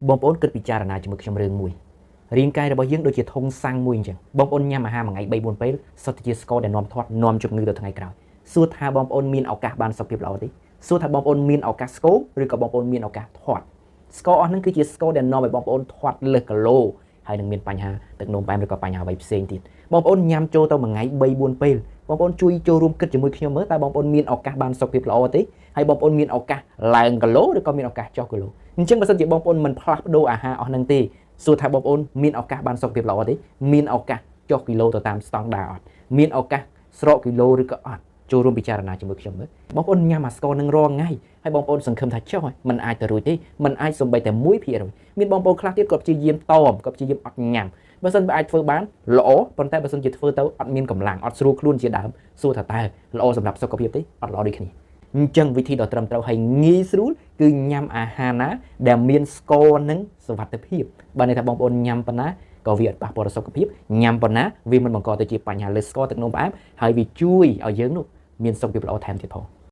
បងប្អូនគិតពិចារណាជាមួយខ្ញុំរឿងមួយរាងកាយរបស់យើងដូចជាធុងសាំងមួយអញ្ចឹងបងប្អូនញ៉ាំអាហារមួយថ្ងៃ3 4ពេលសុទ្ធតែជាស្ករដែលនាំធាត់នាំជំងឺទៅថ្ងៃក្រោយសួរថាបងប្អូនមានឱកាសបានសុខភាពល្អទេសួរថាបងប្អូនមានឱកាសស្គមឬក៏បងប្អូនមានឱកាសធាត់ស្ករអស់ហ្នឹងគឺជាស្ករដែលនាំឲ្យបងប្អូនធាត់លើសគីឡូហើយនឹងមានបញ្ហាទឹកនោមផ្អែមឬក៏បញ្ហាអ្វីផ្សេងទៀតបងប្អូនញ៉ាំចូលទៅមួយថ្ងៃ3 4ពេលបងប្អូនជួយចូលរួមគិតជាមួយខ្ញុំមើលតើបងប្អូនមានឱកាសបានសុខភាពល្អទេហើយបងប្អូនមានឱកាសឡើងគីឡូឬក៏មានឱកាសចុះគីឡូអញ្ចឹងបើសិនជាបងប្អូនមិនផ្លាស់ប្ដូរអាហារអស់ហ្នឹងទេសួរថាបងប្អូនមានឱកាសបានសុខភាពល្អទេមានឱកាសចុះគីឡូទៅតាមស្តង់ដារអត់មានឱកាសស្រកគីឡូឬក៏អត់ចូលរួមពិចារណាជាមួយខ្ញុំមើលបងប្អូនញ៉ាំអាស្ករនឹងរាល់ថ្ងៃហើយបងប្អូនសង្ឃឹមថាចុះមិនអាចទៅរួចទេមិនអាចសំបីតែ1%មានបងប្អូនខ្លះទៀតគាត់ព្យាយាមតមគាត់ព្យាយាមអត់ញ៉ាំបើសិនបើអាចធ្វើបានល្អប៉ុន្តែបើសិនជាធ្វើទៅអត់មានកម្លាំងអត់ស្រួលខ្លួនជាដើមសួរថាតើល្អសម្រាប់សុខភាពទេអត់ល្អដូចគ្នាអញ្ចឹងវិធីដ៏ត្រឹមត្រូវហើយងាយស្រួលគឺញ៉ាំអាហារណាដែលមានស្ករនិងសុវត្ថិភាពបើន័យថាបងប្អូនញ៉ាំប៉ុណ្ណាក៏វាអត់ប៉ះពាល់ដល់សុខភាពញ៉ាំប៉ុណ្ណាវាមិនបង្កទៅជាបញ្ហាលើស្ករទឹកនោមផ្អែមហើយវាជួយឲ្យយើងនោះមានសុខភាពល្អថែមទៀតផង